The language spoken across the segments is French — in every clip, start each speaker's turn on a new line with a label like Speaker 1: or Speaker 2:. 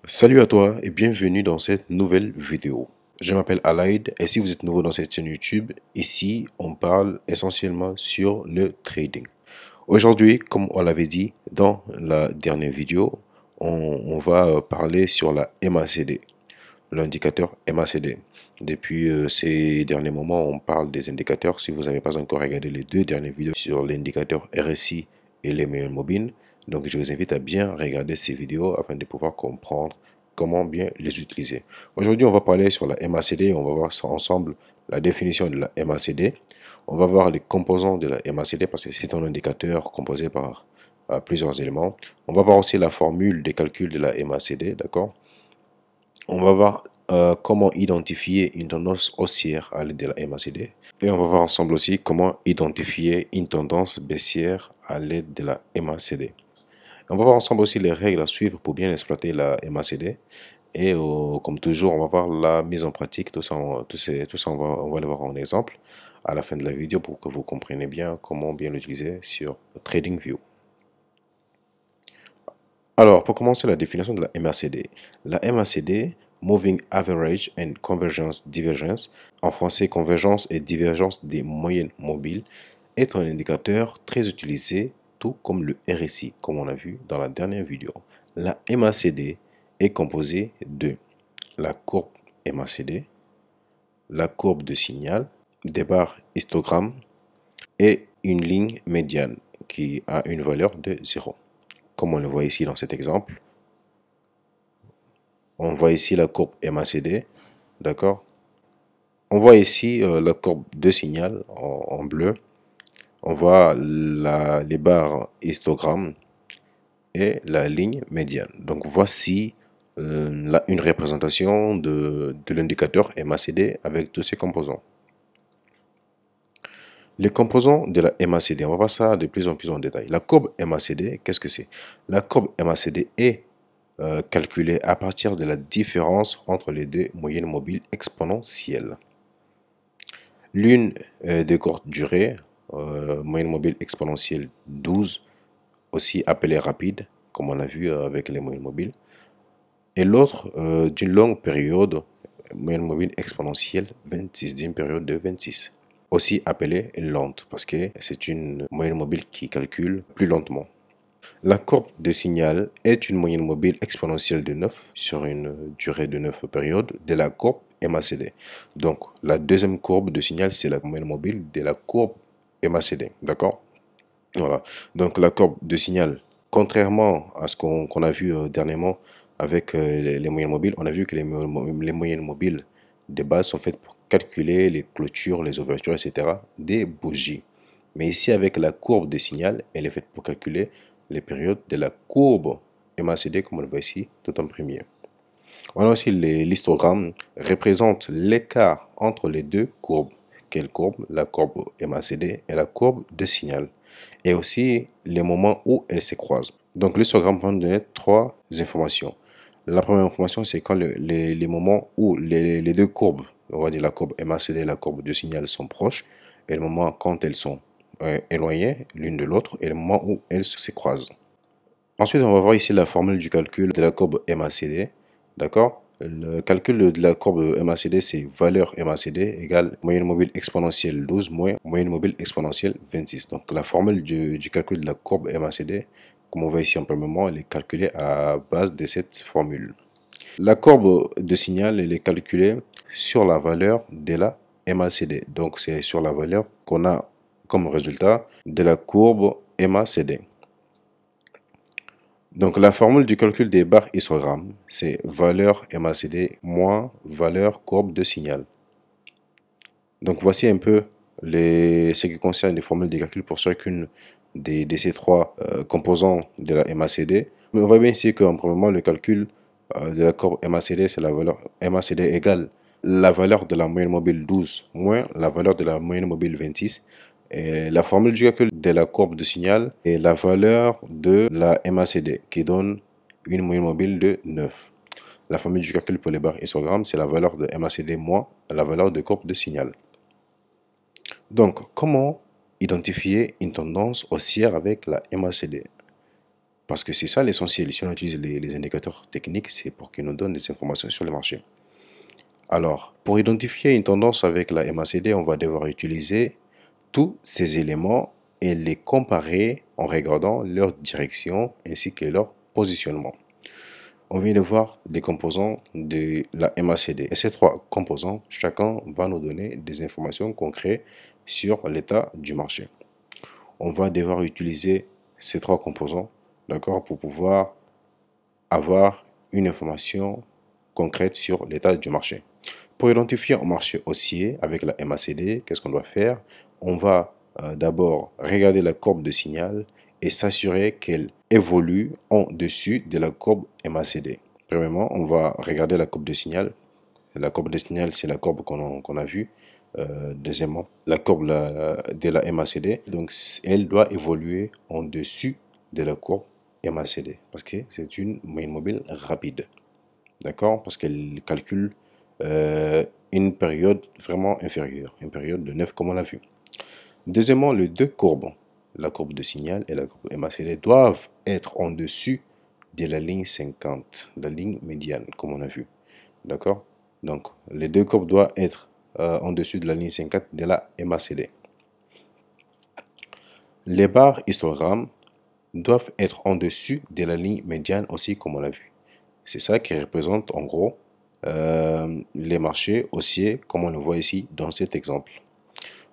Speaker 1: Salut à toi et bienvenue dans cette nouvelle vidéo. Je m'appelle Alaïd et si vous êtes nouveau dans cette chaîne YouTube, ici on parle essentiellement sur le trading. Aujourd'hui, comme on l'avait dit dans la dernière vidéo, on va parler sur la MACD, l'indicateur MACD. Depuis ces derniers moments, on parle des indicateurs. Si vous n'avez pas encore regardé les deux dernières vidéos sur l'indicateur RSI et les moyennes mobiles, donc je vous invite à bien regarder ces vidéos afin de pouvoir comprendre comment bien les utiliser. Aujourd'hui, on va parler sur la MACD. On va voir ensemble la définition de la MACD. On va voir les composants de la MACD parce que c'est un indicateur composé par plusieurs éléments. On va voir aussi la formule des calculs de la MACD, d'accord? On va voir comment identifier une tendance haussière à l'aide de la MACD. Et on va voir ensemble aussi comment identifier une tendance baissière à l'aide de la MACD. On va voir ensemble aussi les règles à suivre pour bien exploiter la MACD. Et comme toujours, on va voir la mise en pratique. Tout ça, on va le voir en exemple à la fin de la vidéo pour que vous compreniez bien comment bien l'utiliser sur TradingView. Alors, pour commencer, la définition de la MACD. La MACD, Moving Average and Convergence Divergence, en français convergence et divergence des moyennes mobiles, est un indicateur très utilisé, tout comme le RSI, comme on a vu dans la dernière vidéo. La MACD est composée de la courbe MACD, la courbe de signal, des barres histogrammes et une ligne médiane qui a une valeur de 0. Comme on le voit ici dans cet exemple, on voit ici la courbe MACD, d'accord? On voit ici la courbe de signal en bleu. On voit les barres histogrammes et la ligne médiane. Donc voici une représentation de l'indicateur MACD avec tous ses composants. Les composants de la MACD, on va voir ça de plus en plus en détail. La courbe MACD, qu'est-ce que c'est? La courbe MACD est calculée à partir de la différence entre les deux moyennes mobiles exponentielles. L'une de courte durée, moyenne mobile exponentielle 12, aussi appelée rapide, comme on a vu avec les moyennes mobiles. Et l'autre d'une longue période, moyenne mobile exponentielle 26, d'une période de 26. Aussi appelée lente, parce que c'est une moyenne mobile qui calcule plus lentement. La courbe de signal est une moyenne mobile exponentielle de 9 sur une durée de 9 périodes de la courbe MACD. Donc, la deuxième courbe de signal, c'est la moyenne mobile de la courbe MACD. D'accord? Voilà. Donc, la courbe de signal, contrairement à ce qu'on a vu dernièrement avec les moyennes mobiles, on a vu que les moyennes mobiles de base sont faites pour calculer les clôtures, les ouvertures, etc. des bougies. Mais ici, avec la courbe de signal, elle est faite pour calculer les périodes de la courbe MACD, comme on le voit ici, tout en premier. On a aussi l'histogramme représente l'écart entre les deux courbes. Quelle courbe? La courbe MACD et la courbe de signal. Et aussi les moments où elles se croisent. Donc l'histogramme va nous donner trois informations. La première information, c'est quand les moments où les deux courbes, on va dire la courbe MACD et la courbe de signal sont proches, et le moment quand elles sont éloignées l'une de l'autre, et le moment où elles se croisent. Ensuite, on va voir ici la formule du calcul de la courbe MACD. D'accord? Le calcul de la courbe MACD, c'est valeur MACD égale moyenne mobile exponentielle 12 moins moyenne mobile exponentielle 26. Donc la formule du calcul de la courbe MACD, comme on voit ici en premier moment, elle est calculée à base de cette formule. La courbe de signal, elle est calculée sur la valeur de la MACD. Donc c'est sur la valeur qu'on a comme résultat de la courbe MACD. Donc la formule du calcul des barres histogrammes, c'est valeur MACD moins valeur courbe de signal. Donc voici un peu ce qui concerne les formules de calcul pour chacune de ces trois composants de la MACD. Mais on voit bien ici qu'en premier le calcul de la courbe MACD, c'est la valeur MACD égale la valeur de la moyenne mobile 12 moins la valeur de la moyenne mobile 26. Et la formule du calcul de la courbe de signal est la valeur de la MACD qui donne une moyenne mobile de 9. La formule du calcul pour les barres histogrammes, c'est la valeur de MACD moins la valeur de courbe de signal. Donc, comment identifier une tendance haussière avec la MACD? Parce que c'est ça l'essentiel. Si on utilise les indicateurs techniques, c'est pour qu'ils nous donnent des informations sur le marché. Alors, pour identifier une tendance avec la MACD, on va devoir utiliser tous ces éléments et les comparer en regardant leur direction ainsi que leur positionnement. On vient de voir des composants de la MACD. Et ces trois composants, chacun va nous donner des informations concrètes sur l'état du marché. On va devoir utiliser ces trois composants, d'accord, pour pouvoir avoir une information concrète sur l'état du marché. Pour identifier un marché haussier avec la MACD, qu'est-ce qu'on doit faire? On va d'abord regarder la courbe de signal et s'assurer qu'elle évolue en dessus de la courbe MACD. Premièrement, on va regarder la courbe de signal. La courbe de signal, c'est la courbe qu'on a vue. Deuxièmement, la courbe de la MACD, donc elle doit évoluer en dessus de la courbe MACD parce que c'est une moyenne mobile rapide. D'accord? Parce qu'elle calcule une période vraiment inférieure, une période de 9 comme on l'a vu. Deuxièmement, les deux courbes, la courbe de signal et la courbe MACD, doivent être en dessus de la ligne 50, la ligne médiane, comme on a vu. D'accord? Donc, les deux courbes doivent être en dessus de la ligne 50 de la MACD. Les barres histogrammes doivent être en dessus de la ligne médiane aussi, comme on l'a vu. C'est ça qui représente en gros les marchés haussiers, comme on le voit ici dans cet exemple.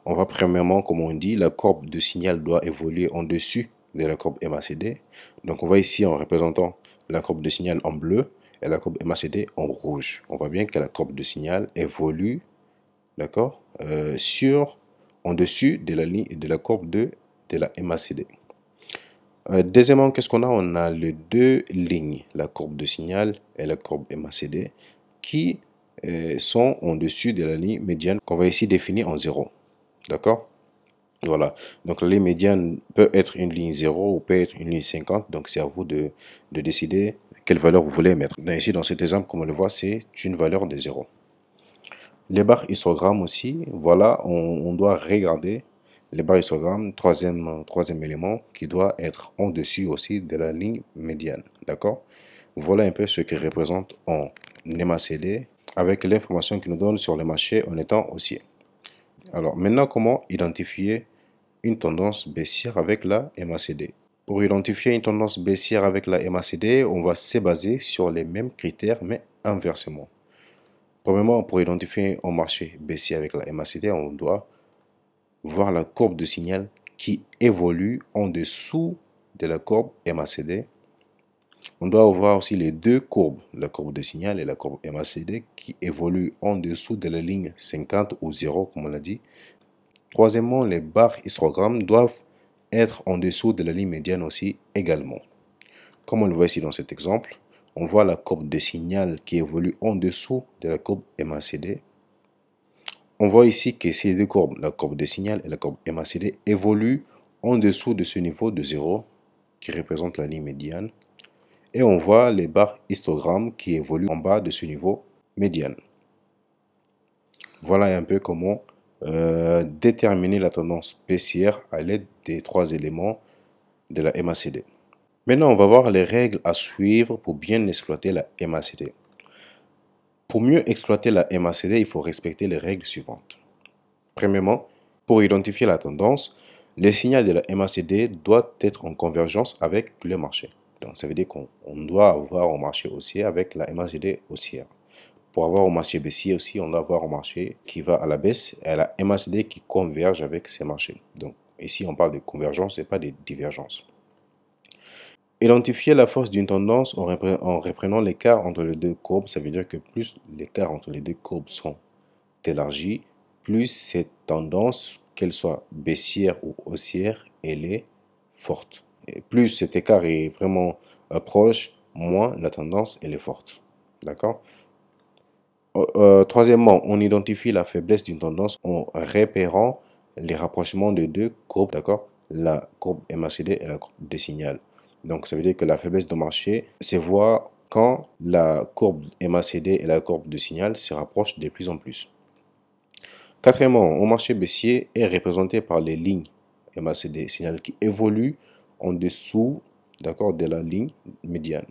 Speaker 1: On va premièrement, comme on dit, la courbe de signal doit évoluer en dessus de la courbe MACD. Donc on voit ici en représentant la courbe de signal en bleu et la courbe MACD en rouge. On voit bien que la courbe de signal évolue, d'accord, en dessus de la ligne de la courbe de la MACD. Deuxièmement, qu'est-ce qu'on a? On a les deux lignes, la courbe de signal et la courbe MACD, qui sont en dessus de la ligne médiane qu'on va ici définir en 0. D'accord? Voilà. Donc la ligne médiane peut être une ligne 0 ou peut être une ligne 50. Donc c'est à vous de décider quelle valeur vous voulez mettre. Donc, ici, dans cet exemple, comme on le voit, c'est une valeur de 0. Les barres histogrammes aussi, voilà, on doit regarder les barres histogrammes, troisième élément qui doit être en dessus aussi de la ligne médiane. D'accord? Voilà un peu ce que représente en MACD avec l'information qu'il nous donne sur le marché en étant haussier. Alors maintenant, comment identifier une tendance baissière avec la MACD? Pour identifier une tendance baissière avec la MACD, on va se baser sur les mêmes critères mais inversement. Premièrement, pour identifier un marché baissier avec la MACD, on doit voir la courbe de signal qui évolue en dessous de la courbe MACD. On doit voir aussi les deux courbes, la courbe de signal et la courbe MACD, qui évoluent en dessous de la ligne 50 ou 0, comme on l'a dit. Troisièmement, les barres histogrammes doivent être en dessous de la ligne médiane aussi également. Comme on le voit ici dans cet exemple, on voit la courbe de signal qui évolue en dessous de la courbe MACD. On voit ici que ces deux courbes, la courbe de signal et la courbe MACD, évoluent en dessous de ce niveau de 0 qui représente la ligne médiane. Et on voit les barres histogrammes qui évoluent en bas de ce niveau médiane. Voilà un peu comment déterminer la tendance baissière à l'aide des trois éléments de la MACD. Maintenant, on va voir les règles à suivre pour bien exploiter la MACD. Pour mieux exploiter la MACD, il faut respecter les règles suivantes. Premièrement, pour identifier la tendance, le signal de la MACD doit être en convergence avec le marché. Donc, ça veut dire qu'on doit avoir un marché haussier avec la MACD haussière. Pour avoir un marché baissier aussi, on doit avoir un marché qui va à la baisse et la MACD qui converge avec ces marchés. Donc, ici, on parle de convergence et pas de divergence. Identifier la force d'une tendance en reprenant l'écart entre les deux courbes, ça veut dire que plus l'écart entre les deux courbes sont élargis, plus cette tendance, qu'elle soit baissière ou haussière, elle est forte. Et plus cet écart est vraiment proche, moins la tendance elle est forte. D'accord? Troisièmement, on identifie la faiblesse d'une tendance en repérant les rapprochements de deux courbes, d'accord? La courbe MACD et la courbe de signal. Donc, ça veut dire que la faiblesse de marché se voit quand la courbe MACD et la courbe de signal se rapprochent de plus en plus. Quatrièmement, un marché baissier est représenté par les lignes MACD signal qui évoluent en dessous d'accord, de la ligne médiane.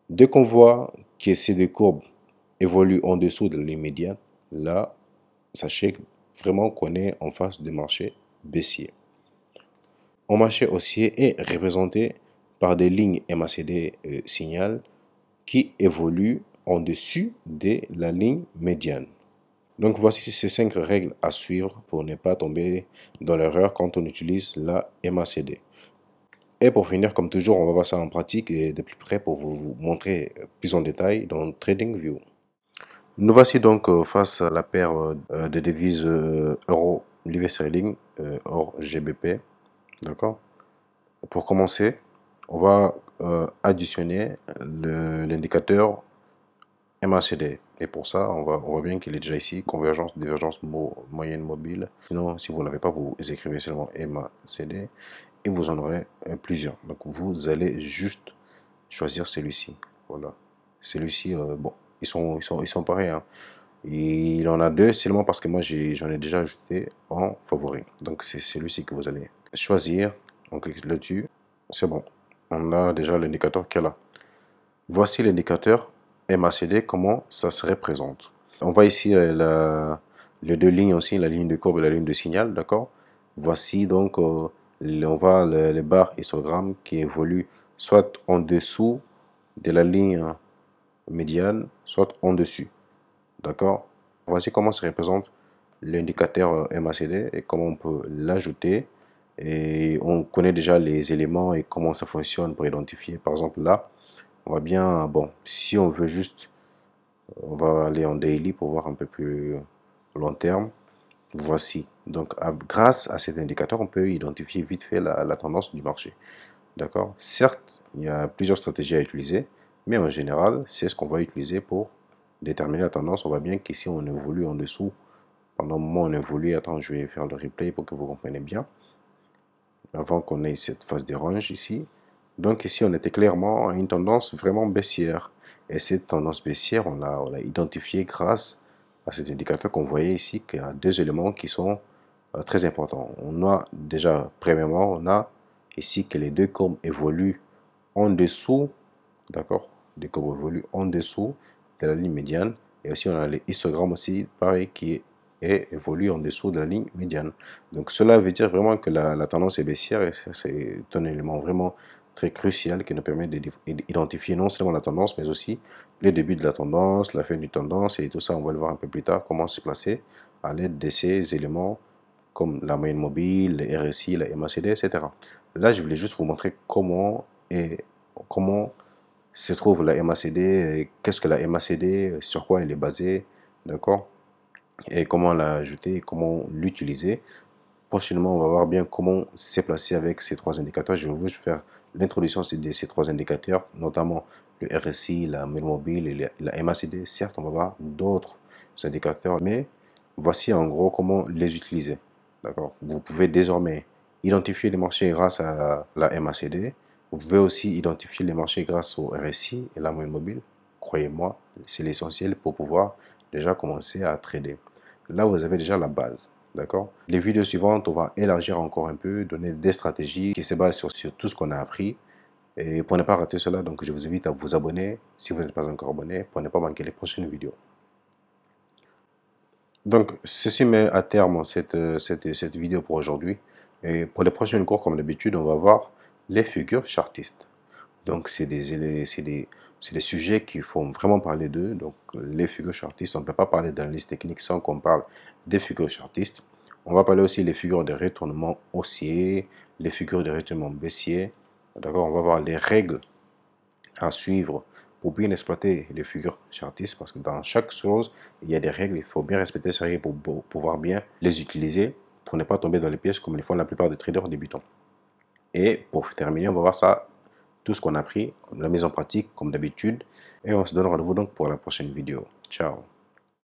Speaker 1: Dès qu'on voit que ces deux courbes évoluent en dessous de la ligne médiane, là, sachez vraiment qu'on est en face de marché baissier. Un marché haussier est représenté par des lignes MACD signal qui évoluent en dessus de la ligne médiane. Donc voici ces 5 règles à suivre pour ne pas tomber dans l'erreur quand on utilise la MACD. Et pour finir, comme toujours, on va voir ça en pratique et de plus près pour vous montrer plus en détail dans TradingView. Nous voici donc face à la paire de devises euro livre sterling hors GBP. D'accord. Pour commencer, on va additionner l'indicateur MACD. Et pour ça, on voit bien qu'il est déjà ici, convergence, divergence, moyenne mobile. Sinon, si vous ne l'avez pas, vous écrivez seulement MACD et vous en aurez plusieurs. Donc, vous allez juste choisir celui-ci. Voilà. Celui-ci, bon, ils sont pareils. Hein. Il en a deux seulement parce que moi, j'en ai déjà ajouté en favori. Donc, c'est celui-ci que vous allez choisir. On clique là-dessus. C'est bon. On a déjà l'indicateur qui est là. Voici l'indicateur MACD, comment ça se représente. On voit ici les deux lignes aussi, la ligne de courbe et la ligne de signal, d'accord. Voici donc, on voit les barres histogrammes qui évoluent soit en dessous de la ligne médiane, soit en dessus, d'accord. Voici comment se représente l'indicateur MACD et comment on peut l'ajouter. Et on connaît déjà les éléments et comment ça fonctionne pour identifier. Par exemple là, on va bien, bon, si on veut juste, on va aller en daily pour voir un peu plus long terme. Voici, donc grâce à cet indicateur, on peut identifier vite fait la tendance du marché. D'accord. Certes, il y a plusieurs stratégies à utiliser, mais en général, c'est ce qu'on va utiliser pour déterminer la tendance. On voit bien qu'ici, on évolue en dessous. Pendant un moment, on évolue. Attends, je vais faire le replay pour que vous compreniez bien. Avant qu'on ait cette phase des ranges ici. Donc ici, on était clairement à une tendance vraiment baissière. Et cette tendance baissière, on l'a identifiée grâce à cet indicateur qu'on voyait ici, qui a deux éléments qui sont très importants. On a déjà, premièrement, on a ici que les deux courbes évoluent en dessous, d'accord, des courbes évoluent en dessous de la ligne médiane. Et aussi, on a les histogrammes aussi, pareil, qui évolue en dessous de la ligne médiane. Donc cela veut dire vraiment que la tendance est baissière et c'est un élément vraiment très crucial qui nous permet d'identifier non seulement la tendance mais aussi le début de la tendance, la fin du tendance et tout ça on va le voir un peu plus tard comment se placer à l'aide de ces éléments comme la moyenne mobile, le RSI, la MACD, etc. Là je voulais juste vous montrer comment se trouve la MACD, qu'est-ce que la MACD, sur quoi elle est basée, d'accord, et comment la ajouter et comment l'utiliser. Prochainement, on va voir bien comment s'est placé avec ces trois indicateurs. Je vais faire l'introduction de ces trois indicateurs, notamment le RSI, la moyenne mobile et la MACD. Certes, on va voir d'autres indicateurs, mais voici en gros comment les utiliser. D'accord. Vous pouvez désormais identifier les marchés grâce à la MACD. Vous pouvez aussi identifier les marchés grâce au RSI et la moyenne mobile. Croyez-moi, c'est l'essentiel pour pouvoir déjà commencer à trader. Là, vous avez déjà la base. D'accord. Les vidéos suivantes, on va élargir encore un peu, donner des stratégies qui se basent sur tout ce qu'on a appris. Et pour ne pas rater cela, donc je vous invite à vous abonner si vous n'êtes pas encore abonné pour ne pas manquer les prochaines vidéos. Donc, ceci met à terme cette vidéo pour aujourd'hui. Et pour les prochaines cours, comme d'habitude, on va voir les figures chartistes. Donc, c'est des sujets qu'il faut vraiment parler d'eux. Donc, les figures chartistes, on ne peut pas parler d'analyse technique sans qu'on parle des figures chartistes. On va parler aussi des figures de retournement haussier, les figures de retournement baissier. D'accord, on va voir les règles à suivre pour bien exploiter les figures chartistes parce que dans chaque chose, il y a des règles. Il faut bien respecter ces règles pour pouvoir bien les utiliser pour ne pas tomber dans les pièges comme le font la plupart des traders débutants. Et pour terminer, on va voir ça, tout ce qu'on a appris, la mise en pratique comme d'habitude. Et on se donne rendez-vous donc pour la prochaine vidéo. Ciao.